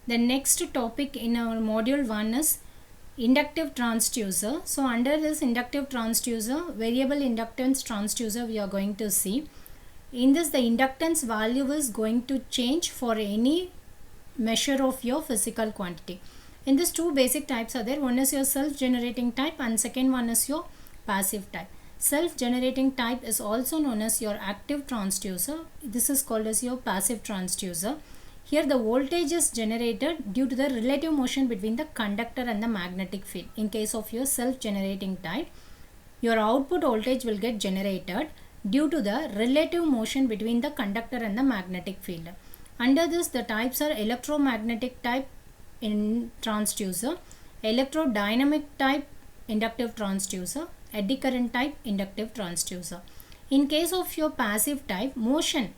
The next topic in our module 1 is inductive transducer. So under this inductive transducer, variable inductance transducer we are going to see. In this, the inductance value is going to change for any measure of your physical quantity. In this, two basic types are there. One is your self-generating type and second one is your passive type. Self-generating type is also known as your active transducer. This is called as your passive transducer. Here the voltage is generated due to the relative motion between the conductor and the magnetic field. In case of your self-generating type, your output voltage will get generated due to the relative motion between the conductor and the magnetic field. Under this, the types are electromagnetic type in transducer, electrodynamic type inductive transducer, eddy current type inductive transducer. In case of your passive type, motion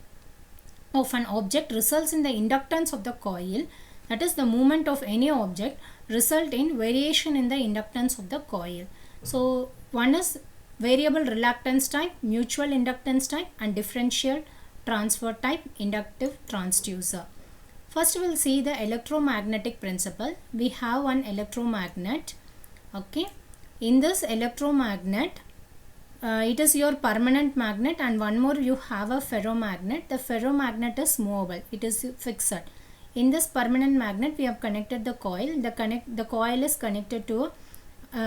of an object results in the inductance of the coil, that is the movement of any object result in variation in the inductance of the coil. So one is variable reluctance type, mutual inductance type and differential transfer type inductive transducer. First we will see the electromagnetic principle. We have one electromagnet. Okay. In this electromagnet, it is your permanent magnet, and one more you have a ferromagnet. The ferromagnet is movable. It is fixed. In this permanent magnet, we have connected the coil. The coil is connected to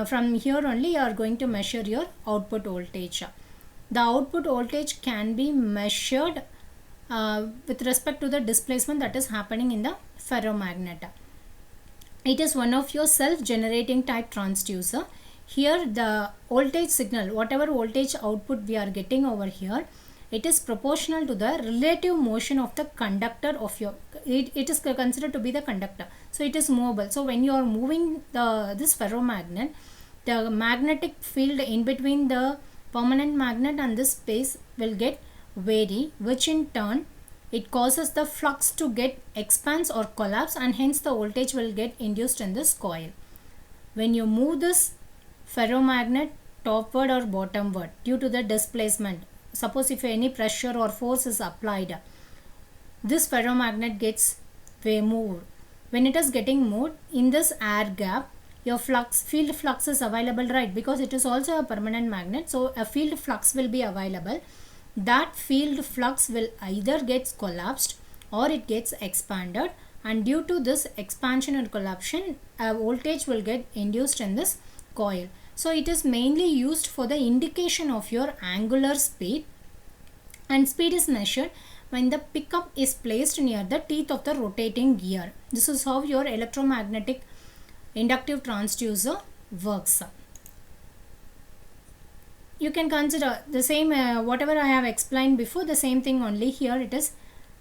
from here only you are going to measure your output voltage. The output voltage can be measured with respect to the displacement that is happening in the ferromagnet. It is one of your self-generating type transducer. Here the voltage signal, whatever voltage output we are getting over here, it is proportional to the relative motion of the conductor of your, it is considered to be the conductor. So it is movable. So when you are moving this ferromagnet, the magnetic field in between the permanent magnet and this space will get vary, which in turn it causes the flux to get expands or collapse, and hence the voltage will get induced in this coil. When you move this ferromagnet topward or bottomward due to the displacement, suppose if any pressure or force is applied, this ferromagnet gets moved. When it is getting moved, in this air gap, your field flux is available, right? Because it is also a permanent magnet, so a field flux will be available. That field flux will either gets collapsed or it gets expanded, and due to this expansion and collapsion, a voltage will get induced in this coil. So it is mainly used for the indication of your angular speed, and speed is measured when the pickup is placed near the teeth of the rotating gear. This is how your electromagnetic inductive transducer works. You can consider the same whatever I have explained before, the same thing only here it is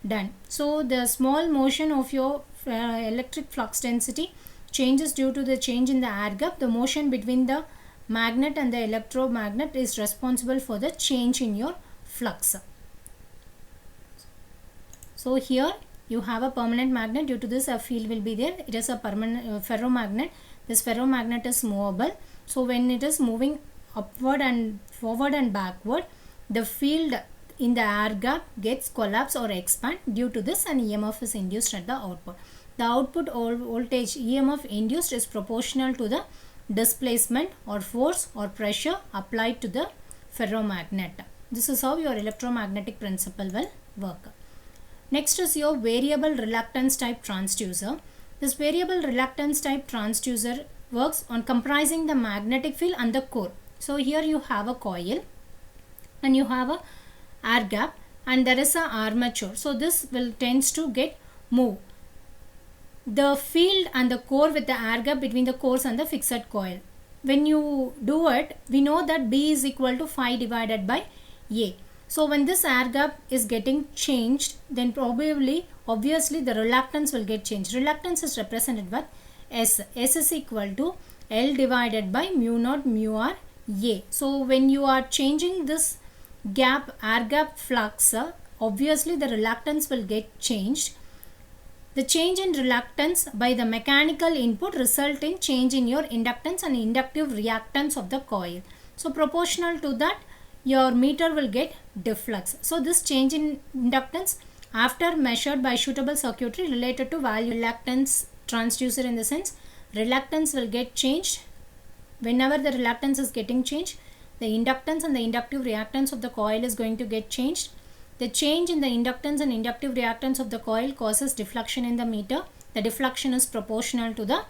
done. So the small motion of your electric flux density changes due to the change in the air gap. The motion between the magnet and the electromagnet is responsible for the change in your flux. So here you have a permanent magnet. Due to this, a field will be there. It is a permanent ferromagnet. This ferromagnet is movable. So when it is moving upward and forward and backward, the field in the air gap gets collapse or expand. Due to this, an EMF is induced at the output. The output voltage EMF induced is proportional to the displacement or force or pressure applied to the ferromagnet. This is how your electromagnetic principle will work. Next is your variable reluctance type transducer. This variable reluctance type transducer works on comprising the magnetic field and the core. So here you have a coil and you have a air gap and there is a armature. So this will tends to get moved. The field and the core with the air gap between the cores and the fixed coil. When you do it, we know that B is equal to phi divided by A. So when this air gap is getting changed, then obviously the reluctance will get changed. Reluctance is represented by S. S is equal to L divided by mu naught mu R A. So when you are changing this air gap flux, obviously the reluctance will get changed. The change in reluctance by the mechanical input result in change in your inductance and inductive reactance of the coil. So proportional to that, your meter will get deflux. So this change in inductance after measured by suitable circuitry related to value reluctance transducer in the sense reluctance will get changed. Whenever the reluctance is getting changed, the inductance and the inductive reactance of the coil is going to get changed. The change in the inductance and inductive reactance of the coil causes deflection in the meter. The deflection is proportional to the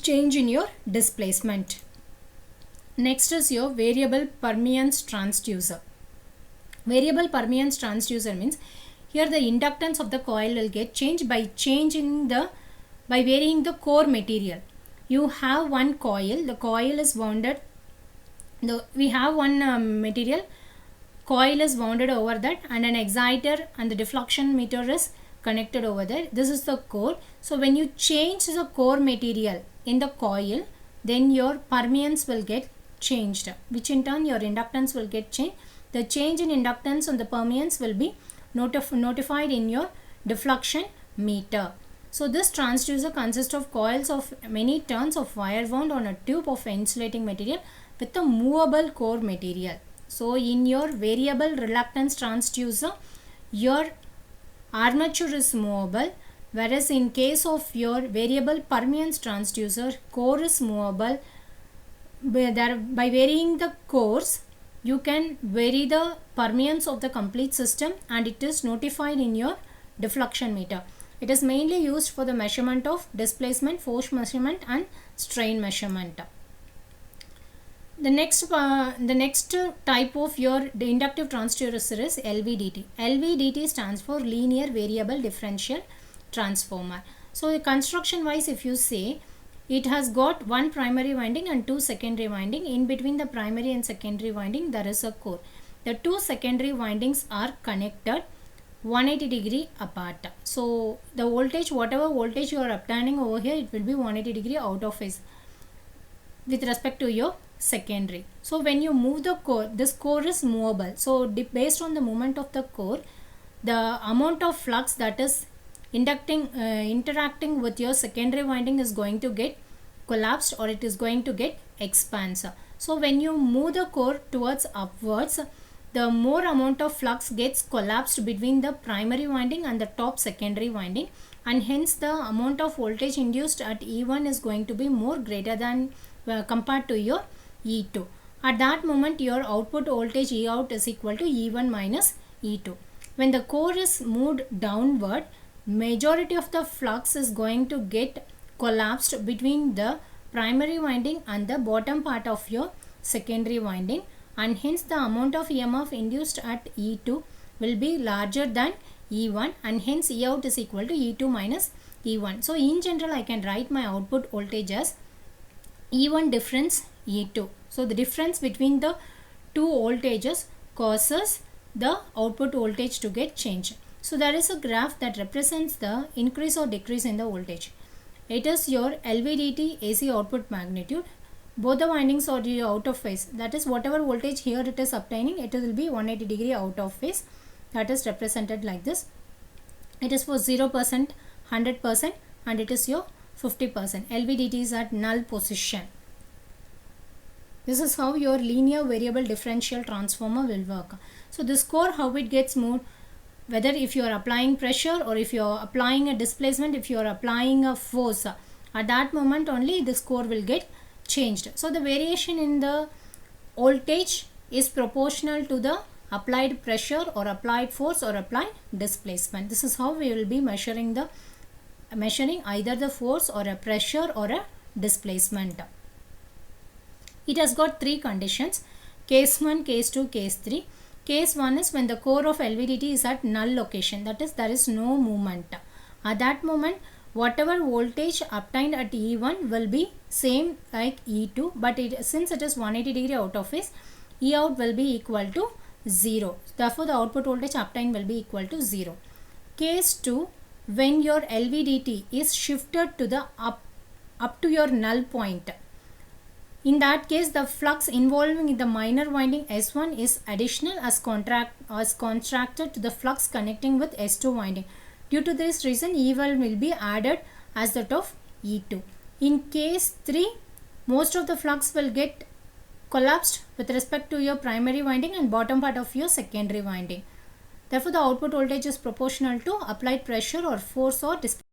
change in your displacement. Next is your variable permeance transducer. Variable permeance transducer means here the inductance of the coil will get changed by varying the core material. You have one coil, the coil is wounded. We have one material, coil is wounded over that, and an exciter and the deflection meter is connected over there. This is the core. So when you change the core material in the coil, then your permeance will get changed, which in turn your inductance will get changed. The change in inductance and the permeance will be notified in your deflection meter. So this transducer consists of coils of many turns of wire wound on a tube of insulating material with a movable core material. So in your variable reluctance transducer, your armature is movable, whereas in case of your variable permeance transducer, core is movable. By varying the cores, you can vary the permeance of the complete system, and it is notified in your deflection meter. It is mainly used for the measurement of displacement, force measurement and strain measurement. The next type of your inductive transducer is LVDT. LVDT stands for linear variable differential transformer. So the construction wise, if you say, it has got one primary winding and two secondary winding. In between the primary and secondary winding, there is a core. The two secondary windings are connected 180 degree apart. So the voltage, whatever voltage you are obtaining over here, it will be 180 degree out of phase with respect to your secondary. So when you move the core, this core is movable. So based on the movement of the core, the amount of flux that is interacting with your secondary winding is going to get collapsed, or it is going to get expansed. So when you move the core towards upwards, the more amount of flux gets collapsed between the primary winding and the top secondary winding, and hence the amount of voltage induced at E1 is going to be more greater than compared to your E2. At that moment, your output voltage E out is equal to E1 minus E2. When the core is moved downward, majority of the flux is going to get collapsed between the primary winding and the bottom part of your secondary winding, and hence the amount of EMF induced at E2 will be larger than E1, and hence E out is equal to E2 minus E1. So in general, I can write my output voltage as E1 difference E2. So the difference between the two voltages causes the output voltage to get changed. So there is a graph that represents the increase or decrease in the voltage. It is your LVDT AC output magnitude. Both the windings are out of phase. That is, whatever voltage here it is obtaining, it will be 180 degree out of phase. That is represented like this. It is for 0%, 100%, and it is your 50%. LVDT is at null position. This is how your linear variable differential transformer will work. So this core, how it gets moved, whether if you are applying pressure or if you are applying a displacement, if you are applying a force, at that moment only this core will get changed. So the variation in the voltage is proportional to the applied pressure or applied force or applied displacement. This is how we will be measuring either the force or a pressure or a displacement. It has got three conditions: case 1, case 2, case 3. Case 1 is when the core of LVDT is at null location, that is, there is no movement. At that moment, whatever voltage obtained at E1 will be same like E2, but since it is 180 degree out of phase, E out will be equal to 0. Therefore, the output voltage obtained will be equal to 0. Case 2, when your LVDT is shifted to the up to your null point. In that case, the flux involving in the minor winding S1 is additional as contracted to the flux connecting with S2 winding. Due to this reason, E1 will be added as that of E2. In case 3, most of the flux will get collapsed with respect to your primary winding and bottom part of your secondary winding. Therefore, the output voltage is proportional to applied pressure or force or displacement.